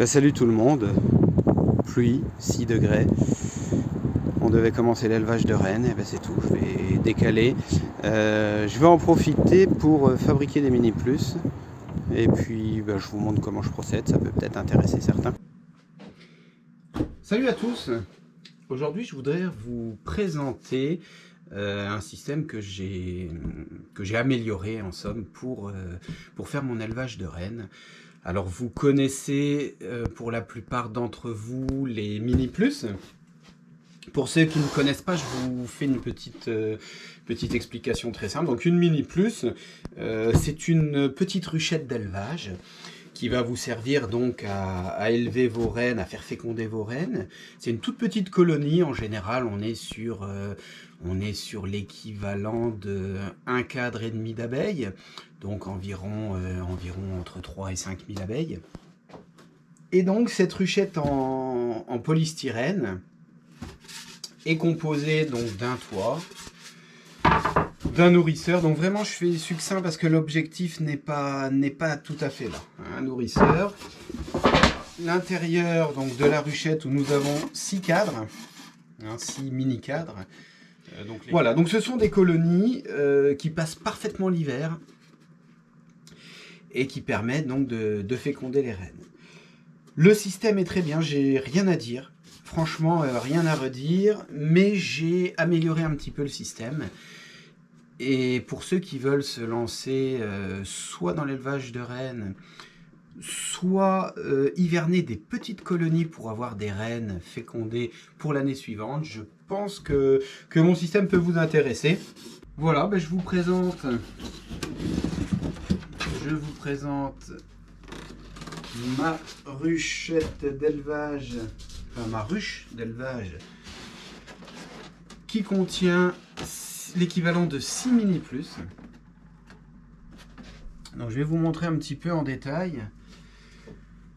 Salut tout le monde, pluie, 6 degrés. On devait commencer l'élevage de rennes, et c'est tout, je vais décaler. Je vais en profiter pour fabriquer des mini plus. Et puis je vous montre comment je procède, ça peut peut-être intéresser certains. Salut à tous. Aujourd'hui je voudrais vous présenter un système que j'ai amélioré en somme pour faire mon élevage de rennes. Alors vous connaissez pour la plupart d'entre vous les mini plus. Pour ceux qui ne connaissent pas, je vous fais une petite explication très simple. Donc une mini plus, c'est une petite ruchette d'élevage qui va vous servir donc à élever vos rennes, à faire féconder vos rennes. C'est une toute petite colonie. En général, on est sur l'équivalent de 1,5 cadre d'abeilles, donc environ entre 3 et 5 000 abeilles. Et donc cette ruchette en polystyrène est composée donc d'un toit, d'un nourrisseur. Donc vraiment je fais succinct parce que l'objectif n'est pas tout à fait là. Un nourrisseur, l'intérieur donc de la ruchette où nous avons 6 cadres, 6 mini cadres. Voilà, donc ce sont des colonies qui passent parfaitement l'hiver et qui permettent donc de féconder les rennes. Le système est très bien, j'ai rien à dire. Franchement, rien à redire, mais j'ai amélioré un petit peu le système. Et pour ceux qui veulent se lancer soit dans l'élevage de rennes, soit hiverner des petites colonies pour avoir des rennes fécondées pour l'année suivante, je pense que mon système peut vous intéresser. Voilà, je vous présente ma ruchette d'élevage, enfin ma ruche d'élevage, qui contient l'équivalent de 6 mini plus. Donc je vais vous montrer un petit peu en détail.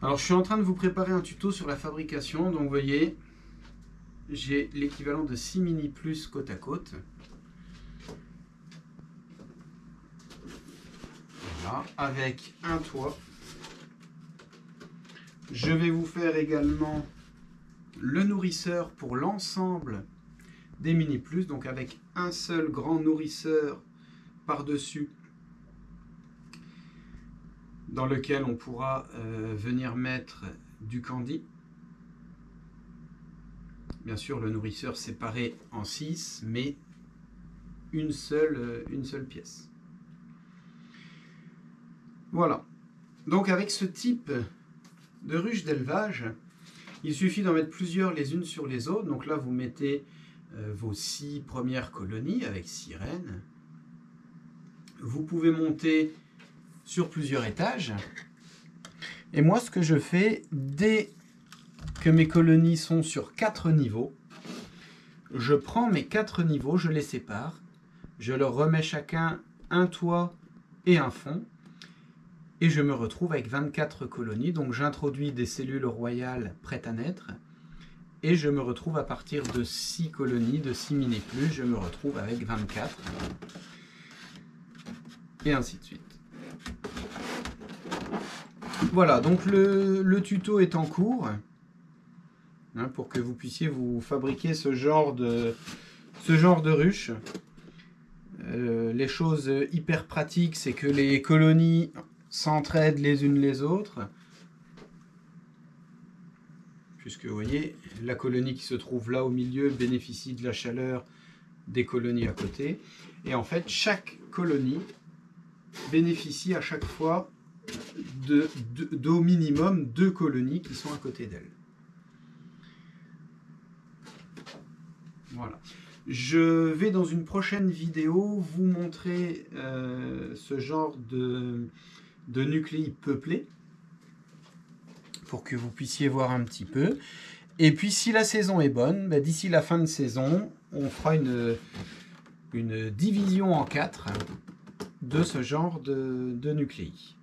Alors je suis en train de vous préparer un tuto sur la fabrication. Donc vous voyez, j'ai l'équivalent de 6 mini plus côte à côte. Voilà, avec un toit. Je vais vous faire également le nourrisseur pour l'ensemble des mini plus, donc avec un seul grand nourrisseur par-dessus, dans lequel on pourra venir mettre du candy. Bien sûr, le nourrisseur séparé en 6, mais une seule pièce. Voilà. Donc avec ce type de ruche d'élevage, il suffit d'en mettre plusieurs les unes sur les autres. Donc là, vous mettez vos 6 premières colonies avec 6 rennes. Vous pouvez monter sur plusieurs étages. Et moi, ce que je fais, dès que mes colonies sont sur 4 niveaux, je prends mes 4 niveaux, je les sépare, je leur remets chacun un toit et un fond, et je me retrouve avec 24 colonies. Donc j'introduis des cellules royales prêtes à naître, et je me retrouve à partir de 6 colonies, de 6 mini plus, je me retrouve avec 24, et ainsi de suite. Voilà, donc le tuto est en cours, pour que vous puissiez vous fabriquer ce genre de ruche. Les choses hyper pratiques, c'est que les colonies s'entraident les unes les autres, puisque vous voyez, la colonie qui se trouve là au milieu bénéficie de la chaleur des colonies à côté, et en fait chaque colonie bénéficie à chaque fois d'au minimum 2 colonies qui sont à côté d'elle. Voilà. Je vais dans une prochaine vidéo vous montrer ce genre de nucléi peuplés pour que vous puissiez voir un petit peu. Et puis si la saison est bonne, d'ici la fin de saison, on fera une division en 4 de ce genre de nucléi.